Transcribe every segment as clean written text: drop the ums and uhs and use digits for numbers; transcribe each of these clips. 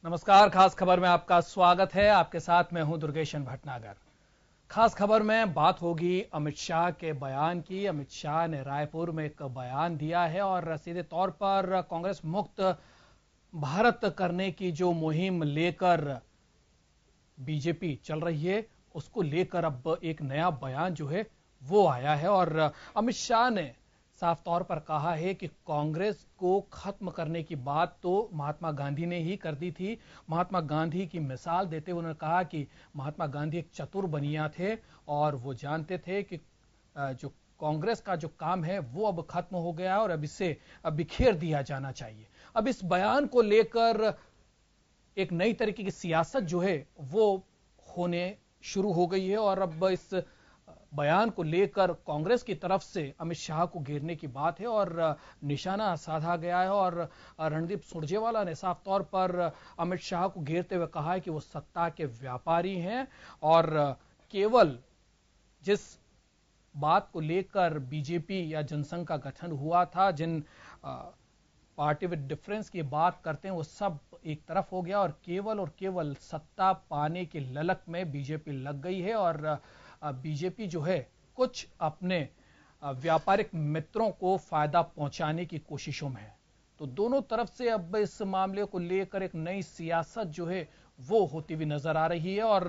नमस्कार, खास खबर में आपका स्वागत है। आपके साथ मैं हूं दुर्गेशन भटनागर। खास खबर में बात होगी अमित शाह के बयान की। अमित शाह ने रायपुर में एक बयान दिया है और सीधे तौर पर कांग्रेस मुक्त भारत करने की जो मुहिम लेकर बीजेपी चल रही है, उसको लेकर अब एक नया बयान जो है वो आया है। और अमित शाह ने साफ तौर पर कहा है कि कांग्रेस को खत्म करने की बात तो महात्मा गांधी ने ही कर दी थी। महात्मा गांधी की मिसाल देते हुए उन्होंने कहा कि महात्मा गांधी एक चतुर बनिया थे और वो जानते थे कि जो कांग्रेस का जो काम है वो अब खत्म हो गया है और अब इसे अब बिखेर दिया जाना चाहिए। अब इस बयान को लेकर एक नई तरीके की सियासत जो है वो होने शुरू हो गई है और अब इस बयान को लेकर कांग्रेस की तरफ से अमित शाह को घेरने की बात है और निशाना साधा गया है। और रणदीप सुरजेवाला ने साफ तौर पर अमित शाह को घेरते हुए कहा है कि वो सत्ता के व्यापारी हैं और केवल जिस बात को लेकर बीजेपी या जनसंघ का गठन हुआ था, जिन पार्टी विद डिफरेंस की बात करते हैं, वो सब एक तरफ हो गया और केवल सत्ता पाने की ललक में बीजेपी लग गई है। और बीजेपी जो है कुछ अपने व्यापारिक मित्रों को फायदा पहुंचाने की कोशिशों में है। तो दोनों तरफ से अब इस मामले को लेकर एक नई सियासत जो है वो होती हुई नजर आ रही है और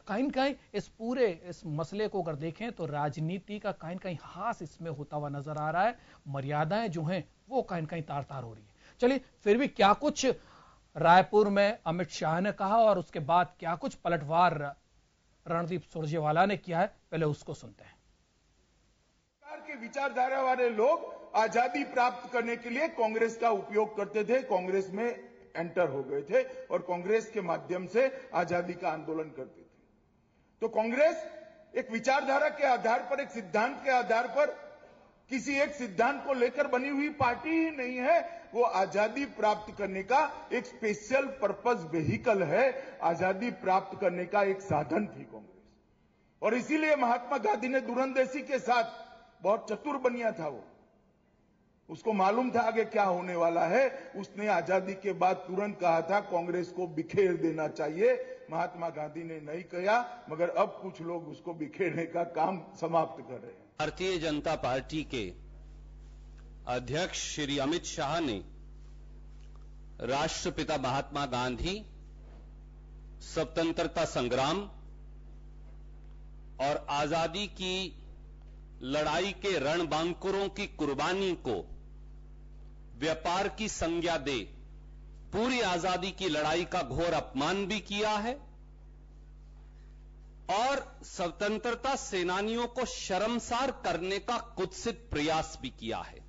कहीं न कहीं इस मसले को अगर देखें तो राजनीति का कहीं न कहीं हास इसमें होता हुआ नजर आ रहा है। मर्यादाएं जो हैं वो कहीं न कहीं तार तार हो रही है। चलिए, फिर भी क्या कुछ रायपुर में अमित शाह ने कहा और उसके बाद क्या कुछ पलटवार रणदीप सुरजेवाला ने किया है, पहले उसको सुनते हैं। सरकार के विचारधारा वाले लोग आजादी प्राप्त करने के लिए कांग्रेस का उपयोग करते थे, कांग्रेस में एंटर हो गए थे और कांग्रेस के माध्यम से आजादी का आंदोलन करते थे। तो कांग्रेस एक विचारधारा के आधार पर, एक सिद्धांत के आधार पर किसी एक सिद्धांत को लेकर बनी हुई पार्टी ही नहीं है। वो आजादी प्राप्त करने का एक स्पेशल पर्पस व्हीकल है, आजादी प्राप्त करने का एक साधन थी कांग्रेस। और इसीलिए महात्मा गांधी ने दूरंदेशी के साथ, बहुत चतुर बनिया था वो, उसको मालूम था आगे क्या होने वाला है। उसने आजादी के बाद तुरंत कहा था कांग्रेस को बिखेर देना चाहिए। महात्मा गांधी ने नहीं कहा, मगर अब कुछ लोग उसको बिखेरने का काम समाप्त कर रहे हैं। भारतीय जनता पार्टी के अध्यक्ष श्री अमित शाह ने राष्ट्रपिता महात्मा गांधी, स्वतंत्रता संग्राम और आजादी की लड़ाई के रणबांकुरों की कुर्बानी को व्यापार की संज्ञा दे पूरी आजादी की लड़ाई का घोर अपमान भी किया है और स्वतंत्रता सेनानियों को शर्मसार करने का कुत्सित प्रयास भी किया है।